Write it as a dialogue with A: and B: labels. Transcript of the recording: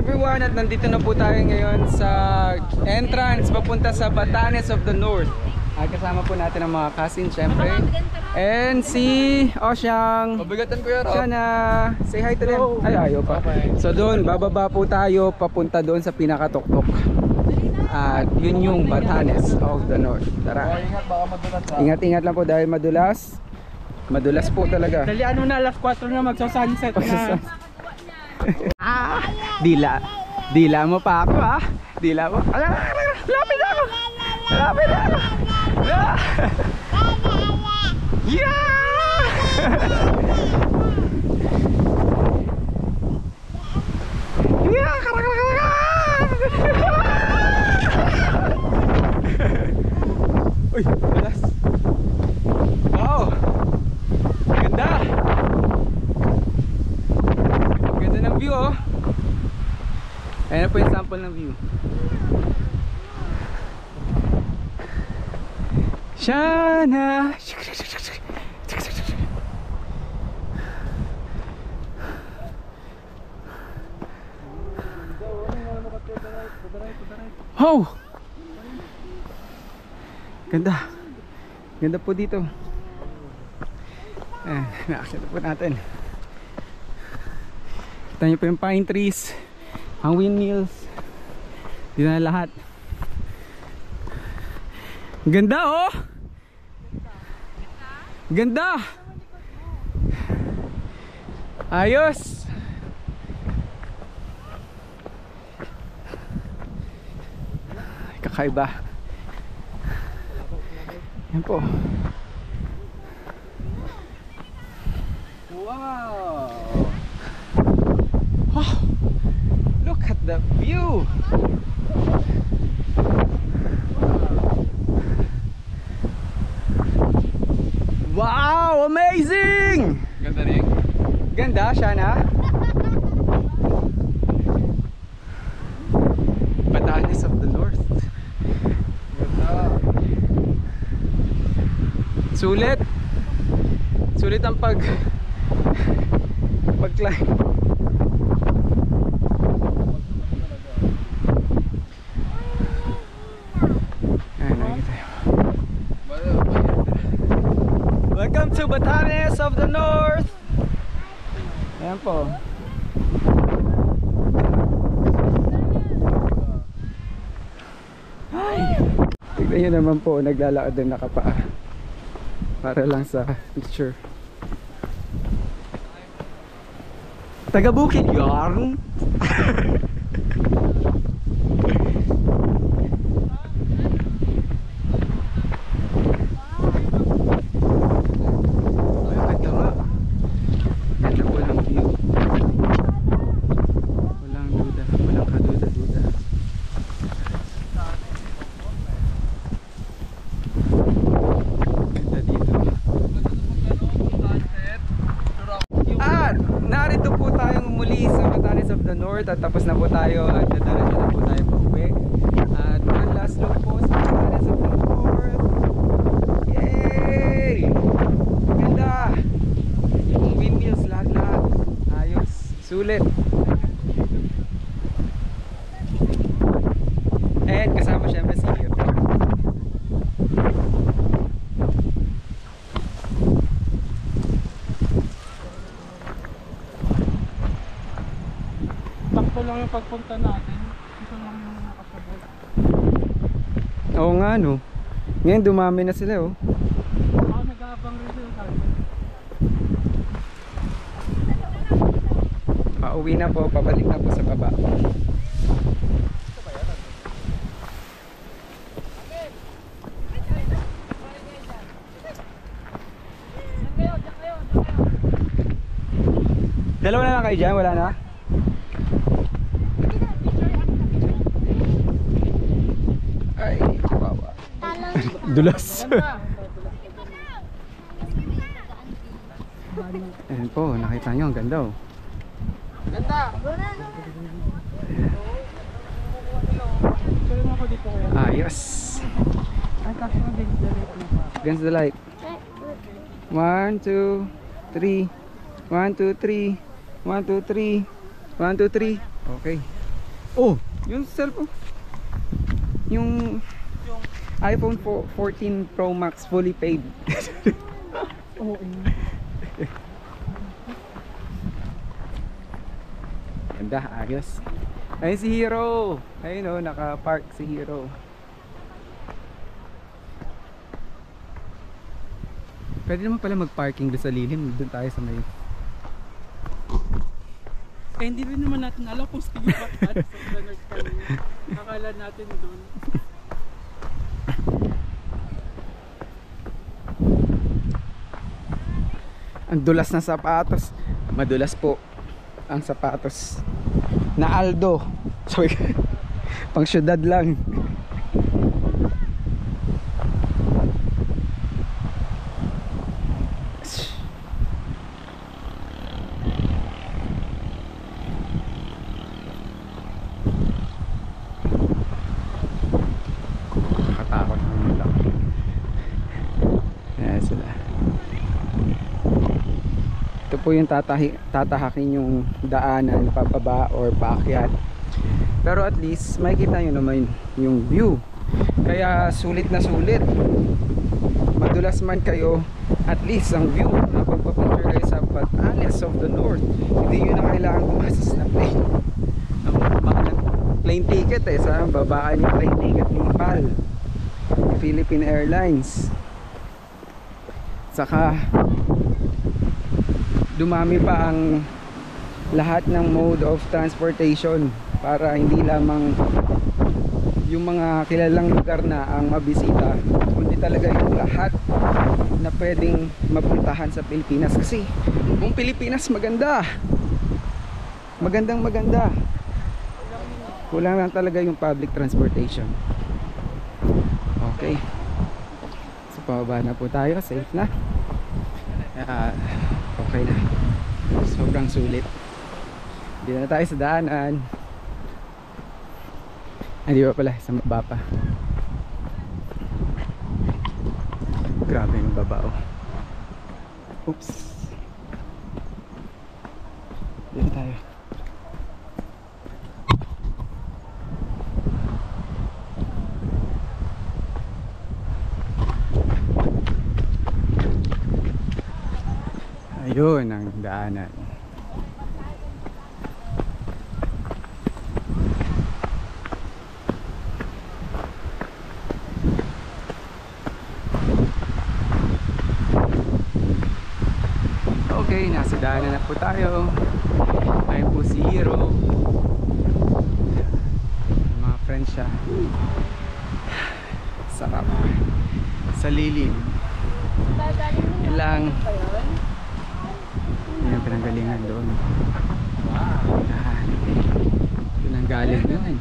A: everyone, at nandito na po tayo ngayon sa entrance papunta sa Batanes of the North. Kasama po natin ang mga cousin syempre. And si Osyang.
B: Mabigatan ko yan.
A: Siya na. Say hi to them. Ay, ayaw pa. So doon, bababa po tayo papunta doon sa pinakatuktok. At yun yung Batanes of the North. Tara.
B: Ingat, baka madulas ha.
A: Ingat-ingat lang po dahil madulas. Madulas po talaga.
C: Dali ano na, alas 4 na magsa-sunset na.
A: Dila mo pa ako ah. Dila mo. Lapit na ako. Lapit na ako. Yeah! Yeah! Uy, balas. Wow! Ganda! Ganda ng view oh. Ayan na po yung sample ng view. Shana! Oh! Ganda. Ganda po dito. Nakakita po natin. Kita nyo po yung pine trees, ang windmills. Dito na lahat. Ganda oh! Ganda! Ayos! Kakaiba. Yan po. Wow! Oh, look at the view! Wow! Amazing!
B: Ganda rin.
A: Ganda siya na. Batanes of the North.
B: Ganda.
A: Sulit. Sulit ang pag-climb. Ayan, nakikita tayo. Welcome to Batanes of the North. Ayan po. Ay! Tignan nyo naman po, naglalakad din nakapaa. Para lang sa picture. Taga-bukid yarn. At tapos na po tayo at dadalan na po tayo pa uwi. At one last look po sa Batanes of the North. Yay! Ganda! Yung windmills lahat-lahat. Ayos. Sulit. And kasama syempre si Leo.
C: Takto lang yung pagpunta natin. Ito lang yung nakasabay.
A: Oo nga no. Ngayon dumami na sila oh.
C: Ako nag-aabang rin sila sa akin.
A: Pauwi na po, pabalik na po sa baba. Dalawa na lang kayo dyan, wala na? Ay, kawawa. Dulas. Ayan po, nakita nyo, ang ganda oh.
C: Ganda! Tuloy mo ako dito kaya.
A: Ayos.
C: Ay, kasi against the light na pa.
A: Against the light. 1, 2, 3. 1, 2, 3. 1, 2, 3. 1, 2, 3. Okay. Oh, yung cellphone. Yung iPhone 14 Pro Max fully paid.
C: Oo.
A: Ganda, ayos. Ayun si Hero. Ayun oh, naka-park si Hero. Pwede naman pala mag-parking doon sa lilim. Doon tayo sa may...
C: Eh, hindi rin naman natin alam kung sino ba at sa North kanina. Akala natin doon.
A: Ang dulas na sapatos. Madulas po ang sapatos na Aldo. Sorry. Pang syudad lang. Nakatakot naman lang. Ayan sila. Ito po yung tatahakin yung daanan pababa or paakyat. Pero at least makikita nyo naman yung view. Kaya sulit na sulit. Madulas man kayo, at least ang view na pagpapicture kayo sa Batanes of the North. Hindi nyo na kailangan gumastos na plane. Ang mahal ng plane ticket sa babaan yung plane ticket ni PAL, Philippine Airlines. Saka dumami pa ang lahat ng mode of transportation para hindi lamang yung mga kilalang lugar na ang mabisita, kundi talaga yung lahat na pwedeng mapuntahan sa Pilipinas. Kasi buong Pilipinas maganda, maganda, kulang lang talaga yung public transportation. Okay, so pababa na po tayo, safe na. Okay na, sobrang sulit. Hindi na tayo sa daanan. Ay, di ba pala, sa baba pa. Grabe yung baba, oh. Oops. Dito tayo. Ayun ang daanan. Okay, nasa daanan na po tayo. Ayun po si Hero. Mga friends siya. Sarap. Sa lilim. Yun lang. Yun ang pinanggalingan doon. Yan. Yun ang galing yun.